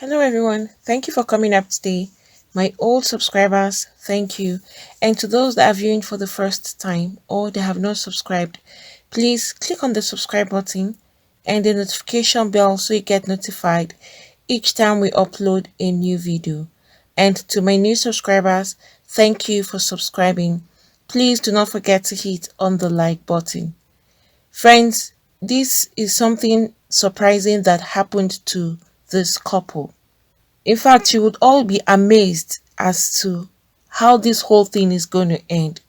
Hello everyone, thank you for coming up today. My old subscribers, thank you. And to those that are viewing for the first time or they have not subscribed, please click on the subscribe button and the notification bell so you get notified each time we upload a new video. And to my new subscribers, thank you for subscribing. Please do not forget to hit on the like button. Friends, this is something surprising that happened to this couple. In fact, you would all be amazed as to how this whole thing is going to end.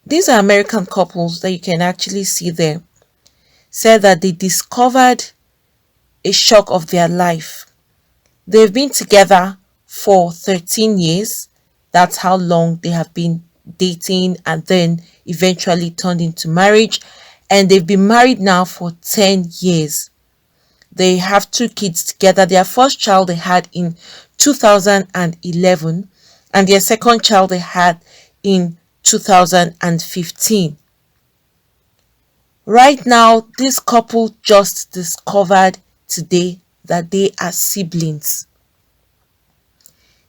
These are American couples that you can actually see there. Said that they discovered a shock of their life. They've been together for 13 years. That's how long they have been dating and then eventually turned into marriage. And they've been married now for 10 years. They have 2 kids together. Their first child they had in 2011 and their second child they had in 2015. Right now, this couple just discovered today that they are siblings.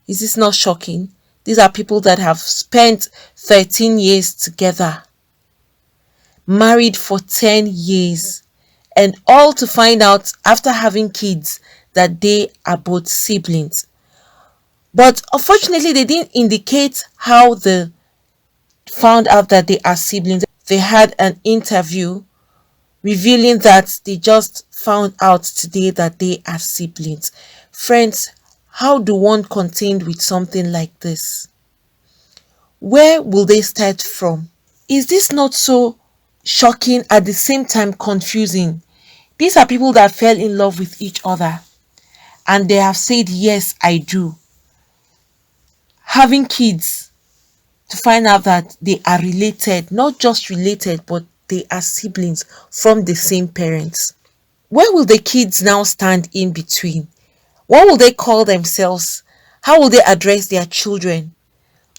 Is this not shocking? These are people that have spent 13 years together, married for 10 years. And all to find out after having kids that they are both siblings. But unfortunately, they didn't indicate how they found out that they are siblings. They had an interview revealing that they just found out today that they are siblings. Friends, how do one contend with something like this? Where will they start from? Is this not so shocking, at the same time confusing? These are people that fell in love with each other and they have said, yes, I do. Having kids to find out that they are related, not just related, but they are siblings from the same parents. Where will the kids now stand in between? What will they call themselves? How will they address their children?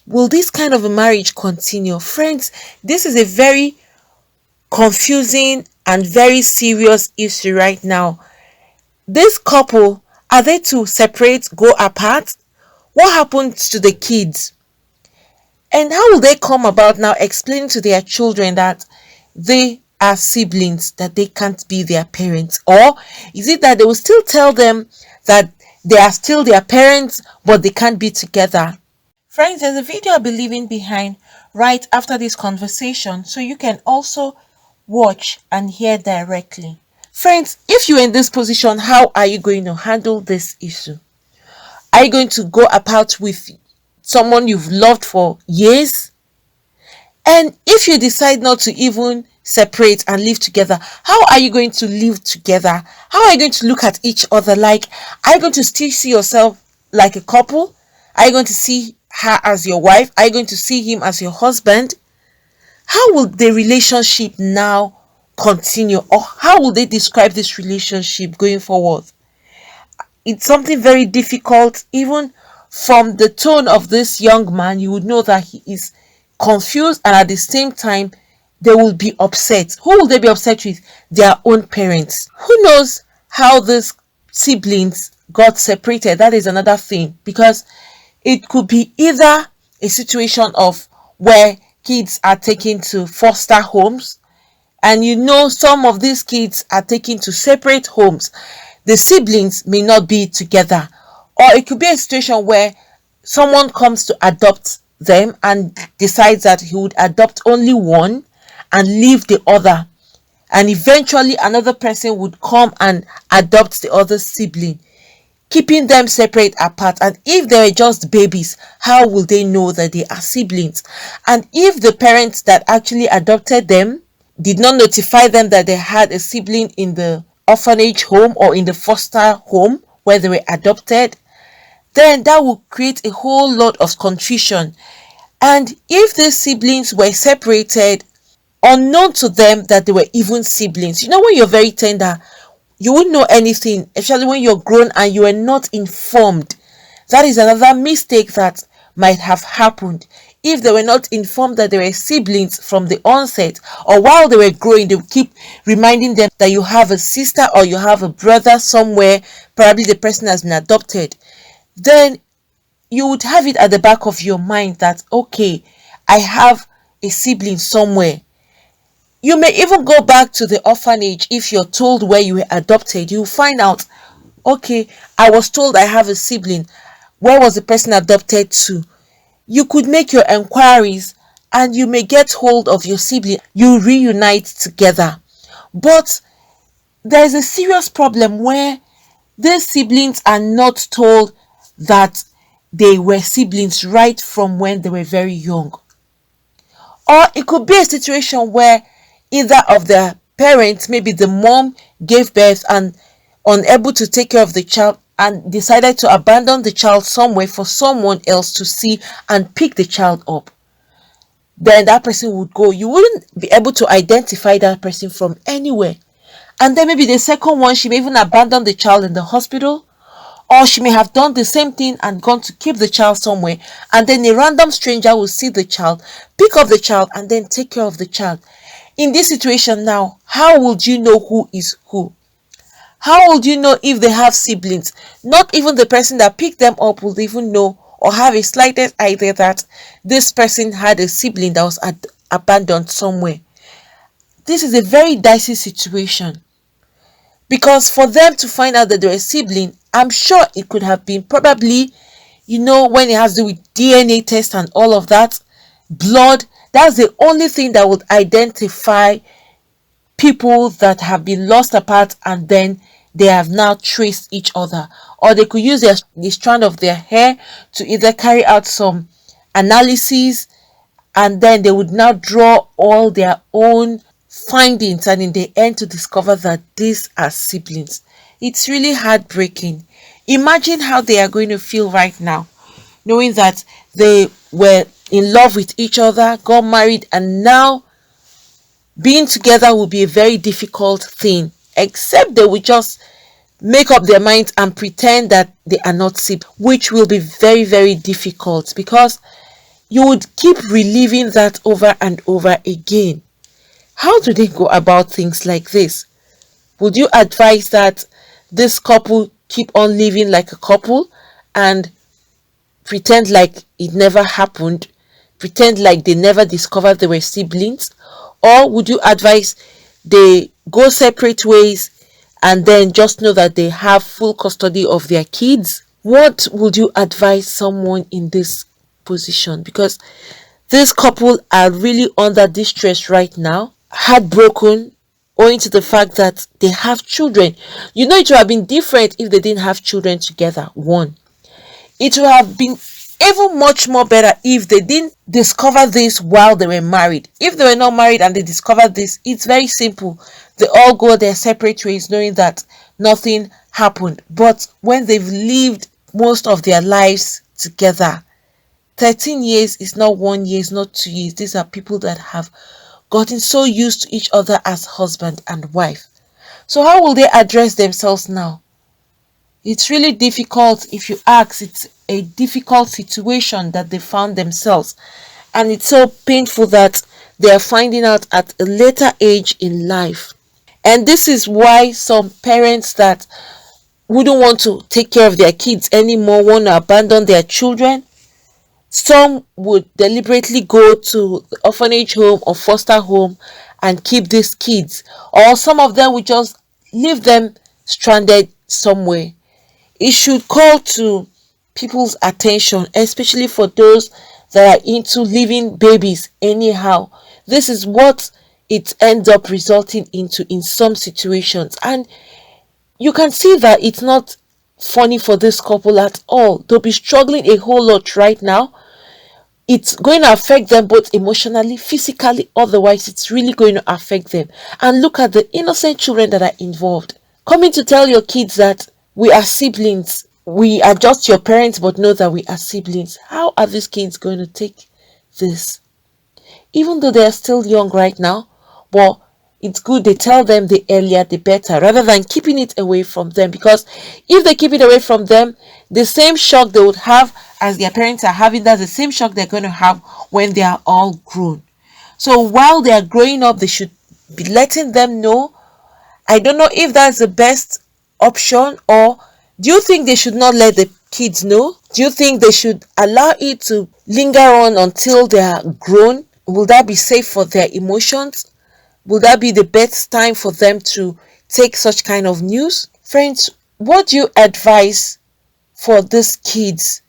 Will this kind of a marriage continue? Friends, this is a very confusing and very serious issue right now. This couple, are they to separate, go apart? What happens to the kids? And how will they come about now explaining to their children that they are siblings, that they can't be their parents? Or is it that they will still tell them that they are still their parents, but they can't be together? Friends, there's a video I'll be leaving behind right after this conversation, so you can also watch and hear directly. Friends, if you're in this position, how are you going to handle this issue? Are you going to go apart with someone you've loved for years? And if you decide not to even separate and live together, how are you going to live together? How are you going to look at each other? Like, are you going to still see yourself like a couple? Are you going to see her as your wife? Are you going to see him as your husband? How will the relationship now continue, or how will they describe this relationship going forward? It's something very difficult. Even from the tone of this young man, you would know that he is confused, and at the same time they will be upset. Who will they be upset with? Their own parents. Who knows how these siblings got separated? That is another thing, because it could be either a situation of where kids are taken to foster homes, and you know some of these kids are taken to separate homes. The siblings may not be together. Or it could be a situation where someone comes to adopt them and decides that he would adopt only one and leave the other, and eventually another person would come and adopt the other sibling, keeping them separate apart. And if they were just babies, how will they know that they are siblings? And if the parents that actually adopted them did not notify them that they had a sibling in the orphanage home or in the foster home where they were adopted, then that will create a whole lot of confusion. And if these siblings were separated, unknown to them that they were even siblings, you know, when you're very tender, you wouldn't know anything, especially when you're grown and you are not informed. That is another mistake that might have happened. if they were not informed that they were siblings from the onset, or while they were growing, they would keep reminding them that you have a sister or you have a brother somewhere, probably the person has been adopted, then you would have it at the back of your mind that, okay, I have a sibling somewhere. You may even go back to the orphanage. If you're told where you were adopted, you find out, okay, I was told I have a sibling. Where was the person adopted to? You could make your enquiries and you may get hold of your sibling. You reunite together. But there is a serious problem where these siblings are not told that they were siblings right from when they were very young. Or it could be a situation where either of the parents, maybe the mom, gave birth and unable to take care of the child and decided to abandon the child somewhere for someone else to see and pick the child up. Then that person would go. You wouldn't be able to identify that person from anywhere. And then maybe the second one, she may even abandon the child in the hospital, or she may have done the same thing and gone to keep the child somewhere, and then a random stranger will see the child, pick up the child, and then take care of the child. In this situation now, how would you know who is who? How would you know if they have siblings? Not even the person that picked them up would even know or have a slightest idea that this person had a sibling that was abandoned somewhere. This is a very dicey situation, because for them to find out that they're a sibling, I'm sure it could have been probably, when it has to do with DNA test and all of that, blood. That's the only thing that would identify people that have been lost apart and then they have now traced each other. Or they could use the strand of their hair to either carry out some analysis, and then they would now draw all their own findings, and in the end to discover that these are siblings. It's really heartbreaking. Imagine how they are going to feel right now, knowing that they were in love with each other, got married, and now being together will be a very difficult thing, except they will just make up their minds and pretend that they are not siblings, which will be very, very difficult, because you would keep reliving that over and over again. How do they go about things like this? Would you advise that this couple keep on living like a couple and pretend like it never happened, pretend like they never discovered they were siblings? Or would you advise they go separate ways and then just know that they have full custody of their kids? What would you advise someone in this position? Because this couple are really under distress right now, heartbroken, owing to the fact that they have children. It would have been different if they didn't have children together. One, it would have been even much more better if they didn't discover this while they were married. If they were not married and they discovered this, it's very simple. They all go their separate ways knowing that nothing happened. But when they've lived most of their lives together, 13 years is not 1 year, it's not 2 years. These are people that have gotten so used to each other as husband and wife. So how will they address themselves now? It's really difficult. If you ask, it's a difficult situation that they found themselves, and it's so painful that they are finding out at a later age in life. And this is why some parents that wouldn't want to take care of their kids anymore, want to abandon their children, some would deliberately go to the orphanage home or foster home and keep these kids, or some of them would just leave them stranded somewhere. It should call to people's attention, especially for those that are into leaving babies anyhow. This is what it ends up resulting into in some situations, and you can see that it's not funny for this couple at all. They'll be struggling a whole lot right now. It's going to affect them both emotionally, physically, otherwise it's really going to affect them. And look at the innocent children that are involved. Coming to tell your kids that we are siblings, we are just your parents, but know that we are siblings. How are these kids going to take this? Even though they are still young right now, but it's good they tell them the earlier the better, rather than keeping it away from them. Because if they keep it away from them, the same shock they would have as their parents are having, that's the same shock they're going to have when they are all grown. So while they are growing up, they should be letting them know. I don't know if that's the best option, or do you think they should not let the kids know? Do you think they should allow it to linger on until they are grown? Will that be safe for their emotions? Will that be the best time for them to take such kind of news? Friends, what do you advise for these kids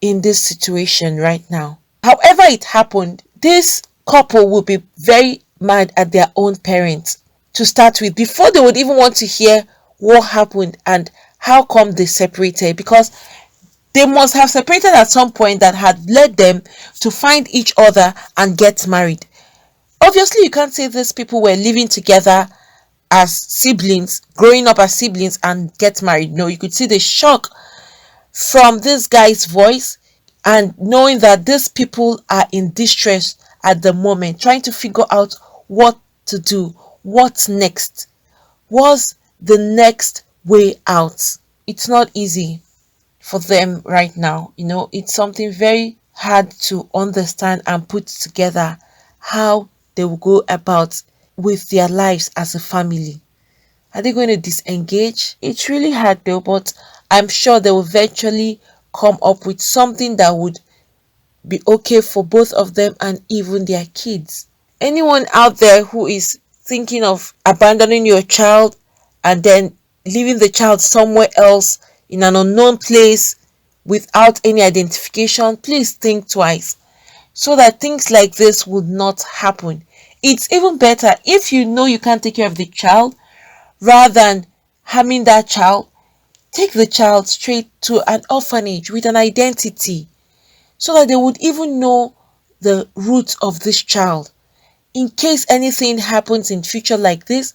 in this situation right now? However it happened, this couple will be very mad at their own parents to start with, before they would even want to hear what happened and how come they separated, because they must have separated at some point that had led them to find each other and get married. Obviously, you can't say these people were living together as siblings, growing up as siblings, and get married. No, you could see the shock from this guy's voice, and knowing that these people are in distress at the moment, trying to figure out what to do, what's next, was the next way out. It's not easy for them right now. It's something very hard to understand and put together how they will go about with their lives as a family. Are they going to disengage? It's really hard though, but I'm sure they will eventually come up with something that would be okay for both of them and even their kids. Anyone out there who is thinking of abandoning your child and then leaving the child somewhere else in an unknown place without any identification, please think twice so that things like this would not happen. It's even better if you know you can't take care of the child, rather than harming that child, take the child straight to an orphanage with an identity so that they would even know the roots of this child. In case anything happens in future like this,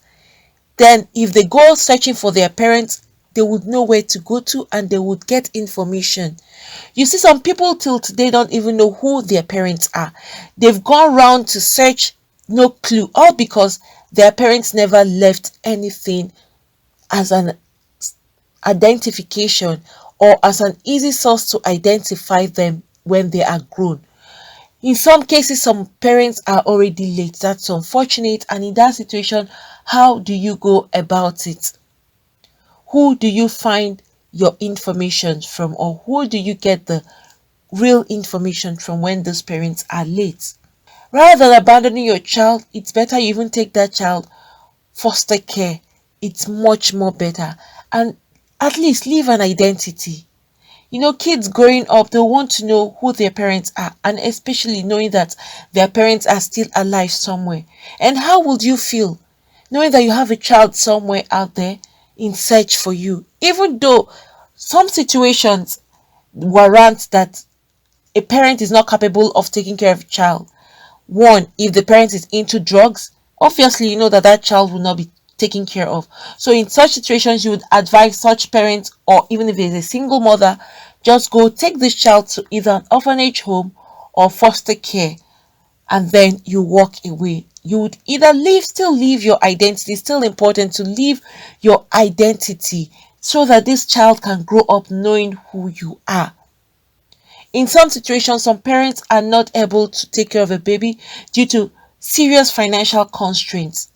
then if they go searching for their parents, they would know where to go to and they would get information. You see, some people till today don't even know who their parents are. They've gone around to search, no clue, all because their parents never left anything as an identification or as an easy source to identify them when they are grown. In some cases, some parents are already late. That's unfortunate. And in that situation, how do you go about it? Who do you find your information from, or who do you get the real information from when those parents are late? Rather than abandoning your child, it's better you even take that child foster care. It's much more better. And at least leave an identity. Kids growing up, they want to know who their parents are, and especially knowing that their parents are still alive somewhere. And how would you feel knowing that you have a child somewhere out there in search for you? Even though some situations warrant that a parent is not capable of taking care of a child. One, if the parent is into drugs, obviously you know that that child will not be taken care of. So in such situations, you would advise such parents, or even if there's a single mother, just go take this child to either an orphanage home or foster care, and then you walk away. You would either still leave your identity. It's still important to leave your identity so that this child can grow up knowing who you are. In some situations, some parents are not able to take care of a baby due to serious financial constraints.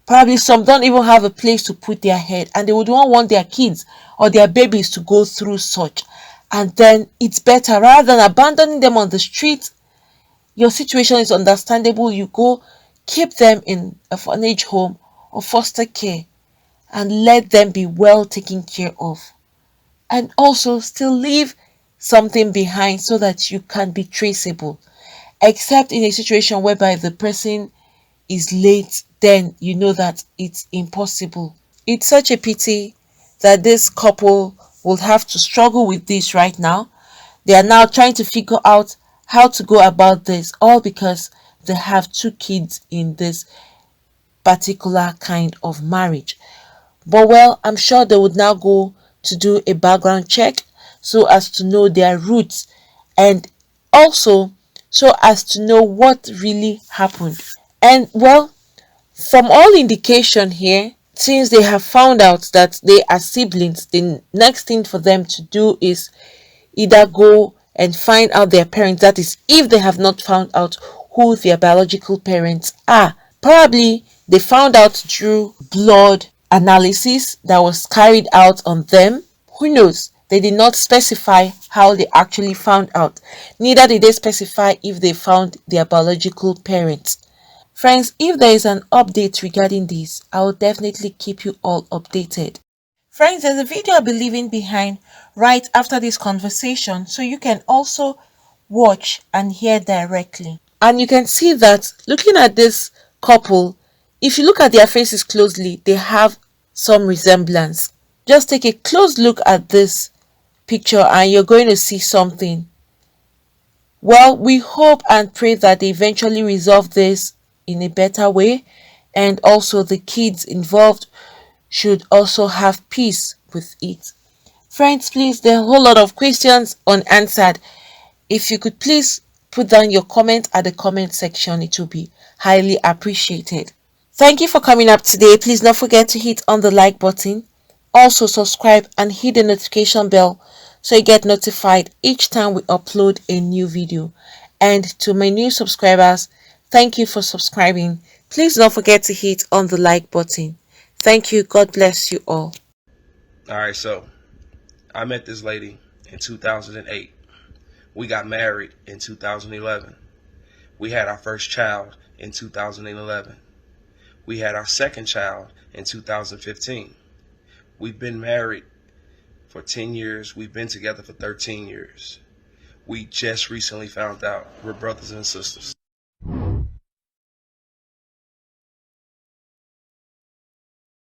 Probably some don't even have a place to put their head, and they would not want their kids or their babies to go through such. And then it's better, rather than abandoning them on the street. Your situation is understandable. You go keep them in a orphanage home or foster care and let them be well taken care of. And also still leave something behind so that you can be traceable. Except in a situation whereby the person is late, then you know that it's impossible. It's such a pity that this couple will have to struggle with this right now. They are now trying to figure out how to go about this, all because they have two kids in this particular kind of marriage. But well, I'm sure they would now go to do a background check so as to know their roots, and also so as to know what really happened. And well, from all indication here, since they have found out that they are siblings, the next thing for them to do is either go and find out their parents, that is, if they have not found out who their biological parents are. Probably they found out through blood analysis that was carried out on them. Who knows? They did not specify how they actually found out. Neither did they specify if they found their biological parents. Friends, if there is an update regarding this, I will definitely keep you all updated. Friends, there's a video I'll be leaving behind right after this conversation, so you can also watch and hear directly. And you can see that looking at this couple, if you look at their faces closely, they have some resemblance. Just take a close look at this picture and you're going to see something. Well, we hope and pray that they eventually resolve this in a better way, and also the kids involved should also have peace with it. Friends, please, there are a whole lot of questions unanswered. If you could please put down your comment at the comment section, it will be highly appreciated. Thank you for coming up today. Please don't forget to hit on the like button. Also subscribe and hit the notification bell so you get notified each time we upload a new video. And to my new subscribers, thank you for subscribing. Please don't forget to hit on the like button. Thank you. God bless you all. All right, so I met this lady in 2008. We got married in 2011. We had our first child in 2011. We had our second child in 2015. We've been married for 10 years. We've been together for 13 years. We just recently found out we're brothers and sisters.